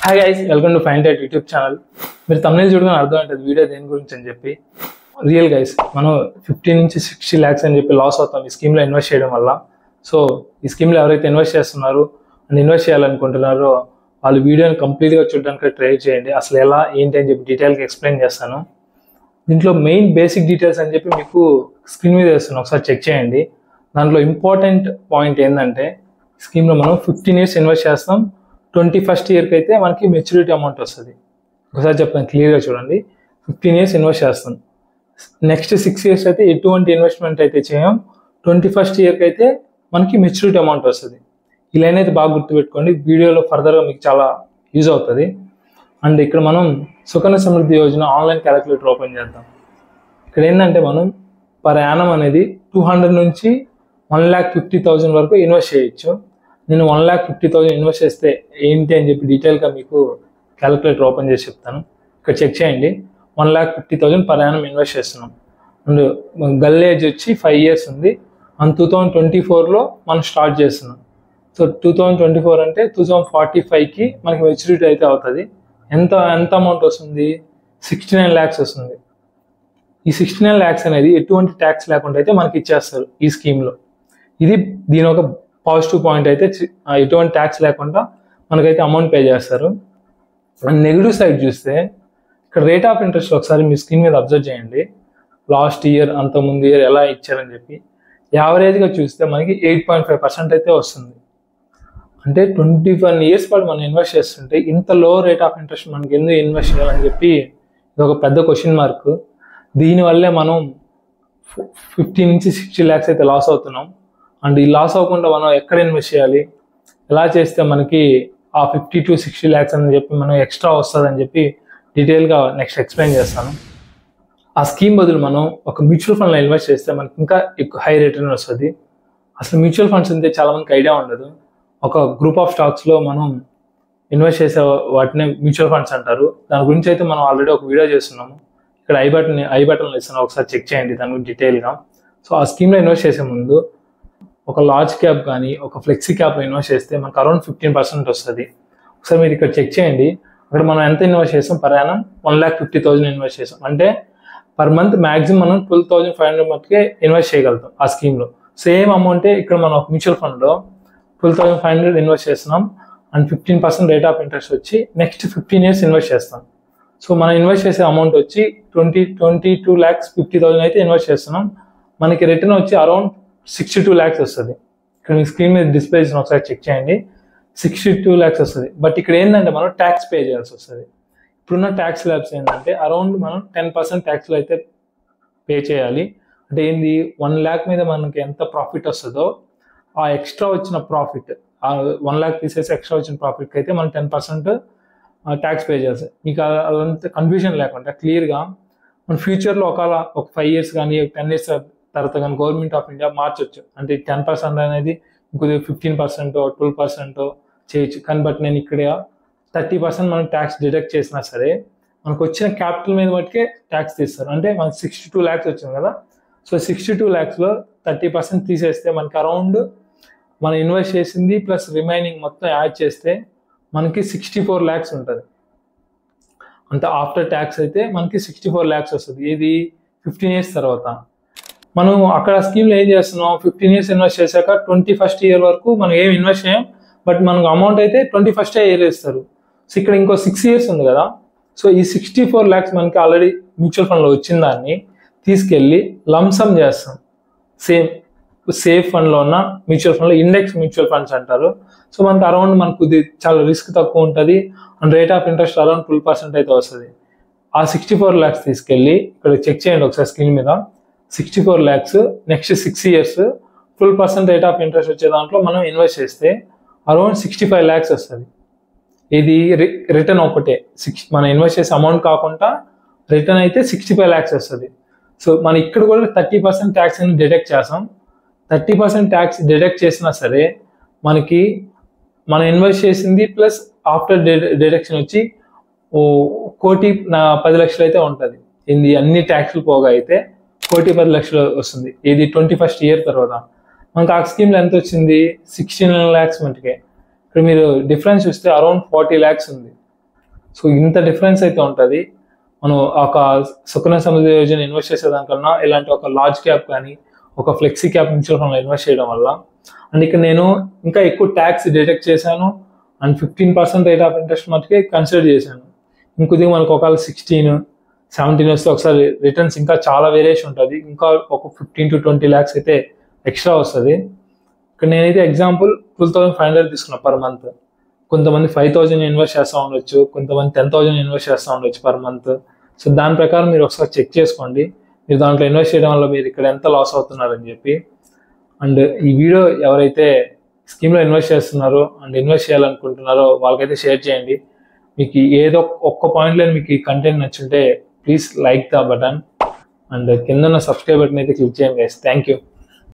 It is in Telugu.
Hi guys, welcome to fine tight YouTube channel. మీరు తమిళ చూడగానే అర్థం అవుతుంది వీడియో దేని గురించి అని చెప్పి. రియల్ గైస్, మనం 50 నుంచి 60 lakhs అని చెప్పి లాస్ అవుతాం ఈ స్కీమ్లో ఇన్వెస్ట్ చేయడం వల్ల. సో ఈ స్కీమ్లో ఎవరైతే ఇన్వెస్ట్ చేస్తున్నారో అండ్ ఇన్వెస్ట్ చేయాలనుకుంటున్నారో వాళ్ళు వీడియోని కంప్లీట్గా చూడడానికి ట్రై చేయండి. అసలు ఎలా ఏంటి అని చెప్పి డీటెయిల్గా ఎక్స్ప్లెయిన్ చేస్తాను. దీంట్లో మెయిన్ బేసిక్ డీటెయిల్స్ అని చెప్పి మీకు స్క్రీన్ మీద వేస్తున్నాను, ఒకసారి చెక్ చేయండి. దాంట్లో ఇంపార్టెంట్ పాయింట్ ఏంటంటే స్కీమ్లో మనం 15 years ఇన్వెస్ట్ చేస్తాం. 21st yearకి అయితే మనకి మెచ్యూరిటీ అమౌంట్ వస్తుంది. ఒకసారి చెప్తాను క్లియర్గా చూడండి. 15 years ఇన్వెస్ట్ చేస్తాం. నెక్స్ట్ 6 years అయితే ఎటువంటి ఇన్వెస్ట్మెంట్ అయితే చేయం. 21st yearకి అయితే మనకి మెచ్యూరిటీ అమౌంట్ వస్తుంది. ఈ లైన్ అయితే బాగా గుర్తుపెట్టుకోండి, వీడియోలో ఫర్దర్గా మీకు చాలా యూజ్ అవుతుంది. అండ్ ఇక్కడ మనం Sukanya Samriddhi Yojana online calculator open చేద్దాం. ఇక్కడ ఏంటంటే మనం పర్ యానం అనేది 200 నుంచి 1,50,000 వరకు ఇన్వెస్ట్ చేయొచ్చు. నేను 1,50,000 ఇన్వెస్ట్ చేస్తే ఏంటి అని చెప్పి డీటెయిల్గా మీకు క్యాలిక్యులేటర్ ఓపెన్ చేసి చెప్తాను. ఇక్కడ చెక్ చేయండి. 1,50,000 పర్ యానం ఇన్వెస్ట్ చేస్తున్నాం. అండ్ గల్ ఏజ్ వచ్చి 5 years ఉంది. అండ్ 2024లో మనం స్టార్ట్ చేస్తున్నాం. సో 2024 అంటే 2045కి మనకి మెచ్యూరిటీ అయితే అవుతుంది. ఎంత అమౌంట్ వస్తుంది? 69 lakhs వస్తుంది. ఈ 69 lakhs అనేది ఎటువంటి ట్యాక్స్ లేకుండా అయితే మనకి ఇచ్చేస్తారు ఈ స్కీమ్లో. ఇది దీని ఒక పాజిటివ్ పాయింట్ అయితే, ఎటువంటి ట్యాక్స్ లేకుండా మనకైతే అమౌంట్ పే చేస్తారు. అండ్ నెగిటివ్ సైడ్ చూస్తే ఇక్కడ రేట్ ఆఫ్ ఇంట్రెస్ట్ ఒకసారి మీ స్క్రీన్ మీద అబ్జర్వ్ చేయండి. లాస్ట్ ఇయర్ అంతకుముందు ఇయర్ ఎలా ఇచ్చారని చెప్పి యావరేజ్గా చూస్తే మనకి 8.5% అయితే వస్తుంది. అంటే 21 years పాటు మనం ఇన్వెస్ట్ చేస్తుంటే ఇంత లో రేట్ ఆఫ్ ఇంట్రెస్ట్ మనకి ఎందుకు ఇన్వెస్ట్ చేయాలని చెప్పి ఇది ఒక పెద్ద క్వశ్చన్ మార్క్. దీనివల్లే మనం 50 నుంచి 60 lakhs అయితే లాస్ అవుతున్నాం. అండ్ ఈ లాస్ అవ్వకుండా మనం ఎక్కడ ఇన్వెస్ట్ చేయాలి, ఎలా చేస్తే మనకి ఆ 50 to 60 lakhs అని చెప్పి మనం ఎక్స్ట్రా వస్తుందని చెప్పి డీటెయిల్గా నెక్స్ట్ ఎక్స్ప్లెయిన్ చేస్తాను. ఆ స్కీమ్ బదులు మనం ఒక మ్యూచువల్ ఫండ్లో ఇన్వెస్ట్ చేస్తే మనకి ఇంకా ఎక్కువ హై రిటర్న్ వస్తుంది. అసలు మ్యూచువల్ ఫండ్స్ అంటే చాలామందికి ఐడియా ఉండదు. ఒక గ్రూప్ ఆఫ్ స్టాక్స్లో మనం ఇన్వెస్ట్ చేసే వాటిని మ్యూచువల్ ఫండ్స్ అంటారు. దాని గురించి అయితే మనం ఆల్రెడీ ఒక వీడియో చేస్తున్నాము. ఇక్కడ ఐ బటన్లో ఇస్తున్నాను, ఒకసారి చెక్ చేయండి దాని గురించి డీటెయిల్గా. సో ఆ స్కీమ్లో ఇన్వెస్ట్ చేసే ముందు ఒక లార్జ్ క్యాప్ కానీ ఒక ఫ్లెక్సీ క్యాప్లో ఇన్వెస్ట్ చేస్తే మనకు అరౌండ్ 15% వస్తుంది. ఒకసారి మీరు ఇక్కడ చెక్ చేయండి. అక్కడ మనం ఎంత ఇన్వెస్ట్ చేస్తాం? పర్ యానం 1,50,000 ఇన్వెస్ట్ చేస్తాం. అంటే పర్ మంత్ మ్యాక్సిమం మనం 12,500 మట్టుకే ఇన్వెస్ట్ చేయగలుగుతాం ఆ స్కీమ్లో. సేమ్ అమౌంటే ఇక్కడ మనం ఒక మ్యూచువల్ ఫండ్లో 12,500 ఇన్వెస్ట్ చేస్తున్నాం. అండ్ 15% రేట్ ఆఫ్ ఇంట్రెస్ట్ వచ్చి నెక్స్ట్ 15 years ఇన్వెస్ట్ చేస్తాం. సో మనం ఇన్వెస్ట్ చేసే అమౌంట్ వచ్చి 22,50,000 అయితే ఇన్వెస్ట్ చేస్తున్నాం. మనకి రిటర్న్ వచ్చి అరౌండ్ 62 lakhs వస్తుంది. ఇక్కడ మీ స్క్రీన్ మీద డిస్ప్లే చేసిన ఒకసారి చెక్ చేయండి. 62 lakhs వస్తుంది. బట్ ఇక్కడ ఏంటంటే మనం ట్యాక్స్ పే చేయాల్సి వస్తుంది. ఇప్పుడున్న ట్యాక్స్ ల్యాబ్స్ ఏంటంటే అరౌండ్ మనం 10% ట్యాక్స్లో అయితే పే చేయాలి. అంటే ఏంది, 1 lakh మీద మనకి ఎంత ప్రాఫిట్ వస్తుందో ఆ ఎక్స్ట్రా వచ్చిన ప్రాఫిట్, ఆ 1 lakh తీసేసి ఎక్స్ట్రా వచ్చిన ప్రాఫిట్కి అయితే మనం 10% ట్యాక్స్ పే చేయాలి. మీకు అదంతా కన్ఫ్యూజన్ లేకుండా క్లియర్గా మన ఫ్యూచర్లో ఒక 5 years కానీ 10 years తర్వాత కానీ గవర్నమెంట్ ఆఫ్ ఇండియా మార్చొచ్చు. అంటే 10% అనేది ఇంకొద్దిగా 15% 12% చేయొచ్చు. కానీ బట్ నేను ఇక్కడ 30% మనం ట్యాక్స్ డిడక్ట్ చేసినా సరే మనకు వచ్చిన క్యాపిటల్ మీద మట్టుకే ట్యాక్స్ తీస్తారు. అంటే మనకు 62 lakhs వచ్చింది కదా. సో 62 lakhsలో 30% తీసేస్తే మనకి అరౌండ్ మనం ఇన్వెస్ట్ చేసింది ప్లస్ రిమైనింగ్ మొత్తం యాడ్ చేస్తే మనకి 64 lakhs ఉంటుంది. అంటే ఆఫ్టర్ ట్యాక్స్ అయితే మనకి 64 lakhs వస్తుంది. ఇది 15 years తర్వాత. మనం అక్కడ స్కీమ్లో ఏం చేస్తున్నాం, 15 years ఇన్వెస్ట్ చేశాక 21st year వరకు మనం ఏం ఇన్వెస్ట్ చేయం. బట్ మనకు అమౌంట్ అయితే 21st year ఇస్తారు. సో ఇక్కడ ఇంకో 6 years ఉంది కదా. సో ఈ 64 lakhs మనకి ఆల్రెడీ మ్యూచువల్ ఫండ్లో వచ్చిన దాన్ని తీసుకెళ్ళి లంసమ్ చేస్తాం. సేఫ్ ఫండ్లో ఉన్న మ్యూచువల్ ఫండ్లో ఇండెక్స్ మ్యూచువల్ ఫండ్స్ అంటారు. సో మనకి అరౌండ్ మనకు చాలా రిస్క్ తక్కువ ఉంటుంది. And rate of interest around 12% అయితే వస్తుంది. ఆ 64 lakhs తీసుకెళ్ళి ఇక్కడ చెక్ చేయండి ఒకసారి స్క్రీన్ మీద. 64 lakhs next 6 years 12% rate of interest వచ్చే దాంట్లో మనం ఇన్వెస్ట్ చేస్తే అరౌండ్ 65 lakhs వస్తుంది. ఇది రిటర్న్ ఒకటే, మనం ఇన్వెస్ట్ చేసే అమౌంట్ కాకుండా రిటర్న్ అయితే 65 lakhs వస్తుంది. సో మనం ఇక్కడ కూడా 30% ట్యాక్స్ అని డిడక్ట్ చేస్తాం. 30% ట్యాక్స్ డిడక్ట్ చేసినా సరే మనకి మనం ఇన్వెస్ట్ చేసింది ప్లస్ ఆఫ్టర్ డిడక్షన్ వచ్చి 1,10,00,000 అయితే ఉంటుంది. ఇది అన్ని ట్యాక్స్లు పోగా అయితే 1,10,00,000 వస్తుంది. ఇది 21st year తర్వాత. మనకు ఆ స్కీమ్లో ఎంత వచ్చింది? 69 lakhs మటుకే. ఇక్కడ మీరు డిఫరెన్స్ చూస్తే అరౌండ్ 40 lakhs ఉంది. సో ఇంత డిఫరెన్స్ అయితే ఉంటుంది. మనం ఒక సుకన్య సమృద్ధి యోజన ఇన్వెస్ట్ చేసేదానికన్నా ఇలాంటి ఒక లార్జ్ క్యాప్ కానీ ఒక ఫ్లెక్సీ క్యాప్ మ్యూచువల్ ఫండ్లో ఇన్వెస్ట్ చేయడం వల్ల, అండ్ ఇక్కడ నేను ఇంకా ఎక్కువ ట్యాక్స్ డిడక్ట్ చేశాను అండ్ 15% రేట్ ఆఫ్ ఇంట్రెస్ట్ మటుకే కన్సిడర్ చేశాను. ఇంకొద్దిగా మనకు ఒకవేళ 16-17 వస్తే ఒకసారి రిటర్న్స్ ఇంకా చాలా వేరియేషన్ ఉంటుంది, ఇంకా ఒక 15 to 20 lakhs అయితే ఎక్స్ట్రా వస్తుంది. ఇక్కడ నేనైతే ఎగ్జాంపుల్ 12,500 తీసుకున్నా పర్ మంత్. కొంతమంది 5,000 ఇన్వెస్ట్ చేస్తూ ఉండొచ్చు, కొంతమంది 10,000 ఇన్వెస్ట్ చేస్తూ ఉండొచ్చు పర్ మంత్. సో దాని ప్రకారం మీరు ఒకసారి చెక్ చేసుకోండి, మీరు దాంట్లో ఇన్వెస్ట్ చేయడం వల్ల మీరు ఇక్కడ ఎంత లాస్ అవుతున్నారని చెప్పి. అండ్ ఈ వీడియో ఎవరైతే స్కీమ్లో ఇన్వెస్ట్ చేస్తున్నారో అండ్ ఇన్వెస్ట్ చేయాలనుకుంటున్నారో వాళ్ళకైతే షేర్ చేయండి. మీకు ఏదో ఒక్క పాయింట్లో మీకు ఈ కంటెంట్ నచ్చుంటే please like the button and కింద ఉన్న సబ్స్క్రైబ్ బటన్ అయితే క్లిక్ చేయండి గైస్. Thank you.